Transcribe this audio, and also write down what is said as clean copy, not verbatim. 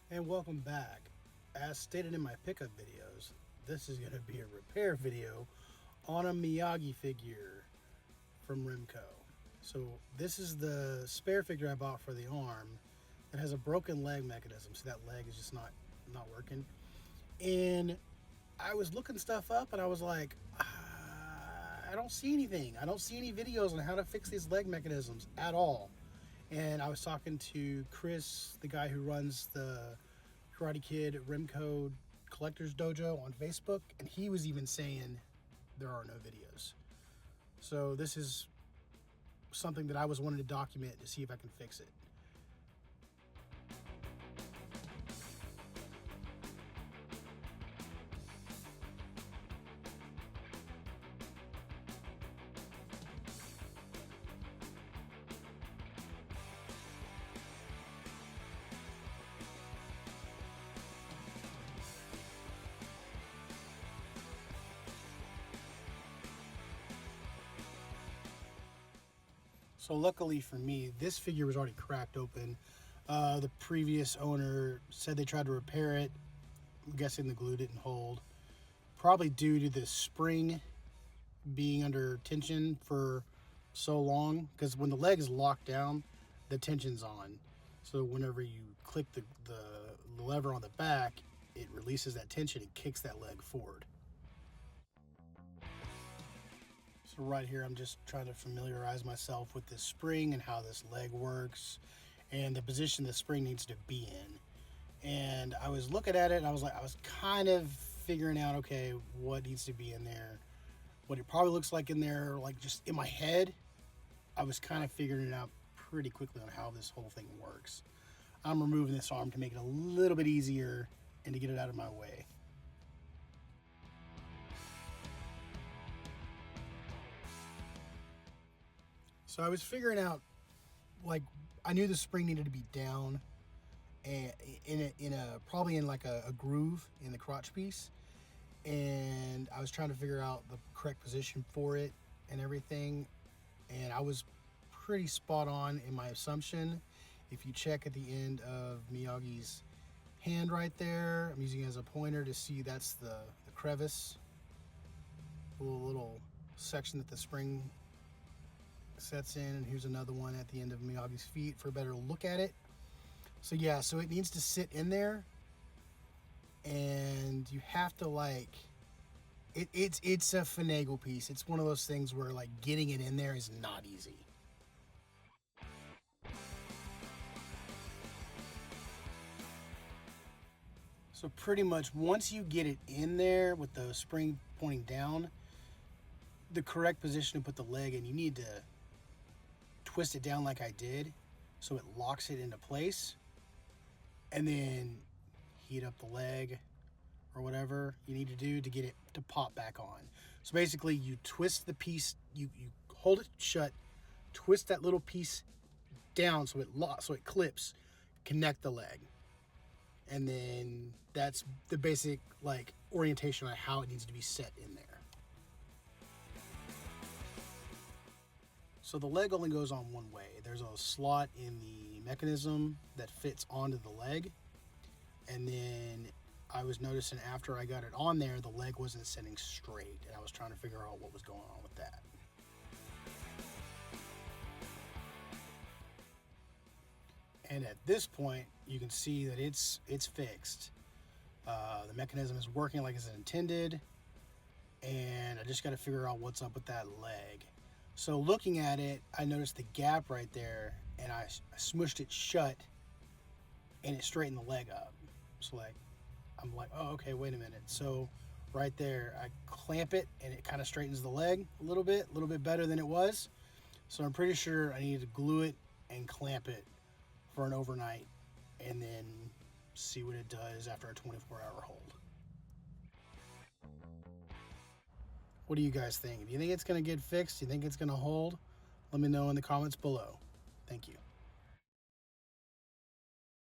And welcome back. As stated in my pickup videos, this is going to be a repair video on a Miyagi figure from Remco. So this is the spare figure I bought for the arm that has a broken leg mechanism. So that leg is just not working. And I was looking stuff up and I was like, I don't see anything. I don't see any videos on how to fix these leg mechanisms at all. And I was talking to Chris, the guy who runs the Karate Kid Remco Collector's Dojo on Facebook, and he was even saying there are no videos. So this is something that I was wanting to document to see if I can fix it. So luckily for me, this figure was already cracked open. The previous owner said they tried to repair it. I'm guessing the glue didn't hold. Probably due to the spring being under tension for so long. Because when the leg is locked down, the tension's on. So whenever you click the lever on the back, it releases that tension and kicks that leg forward. So right here, I'm just trying to familiarize myself with this spring and how this leg works and the position the spring needs to be in. And I was looking at it and I was kind of figuring out, okay, what needs to be in there, what it probably looks like in there, like just in my head. I was kind of figuring it out pretty quickly on how this whole thing works. I'm removing this arm to make it a little bit easier and to get it out of my way. So I was figuring out, like, I knew the spring needed to be down and in a probably in like a groove in the crotch piece, and I was trying to figure out the correct position for it and everything, and I was pretty spot on in my assumption. If you check at the end of Miyagi's hand right there, I'm using it as a pointer to see that's the crevice, the little section that the spring sets in, and here's another one at the end of Miyagi's feet for a better look at it. So yeah, so it needs to sit in there, and you have to like it's a finagle piece. It's one of those things where like getting it in there is not easy. So pretty much once you get it in there with the spring pointing down, the correct position to put the leg in, you need to twist it down like I did so it locks it into place, and then heat up the leg or whatever you need to do to get it to pop back on. So basically you twist the piece, you hold it shut, twist that little piece down so it clips, connect the leg. And then that's the basic like orientation on how it needs to be set in there. So the leg only goes on one way. There's a slot in the mechanism that fits onto the leg. And then I was noticing after I got it on there, the leg wasn't sitting straight. And I was trying to figure out what was going on with that. And at this point, you can see that it's fixed. The mechanism is working like it's intended. And I just got to figure out what's up with that leg. So looking at it, I noticed the gap right there, and I smushed it shut, and it straightened the leg up. So like, I'm like, oh, okay, wait a minute. So right there, I clamp it, and it kind of straightens the leg a little bit better than it was. So I'm pretty sure I need to glue it and clamp it for an overnight, and then see what it does after a 24-hour hold. What do you guys think? Do you think it's going to get fixed? Do you think it's going to hold? Let me know in the comments below. Thank you.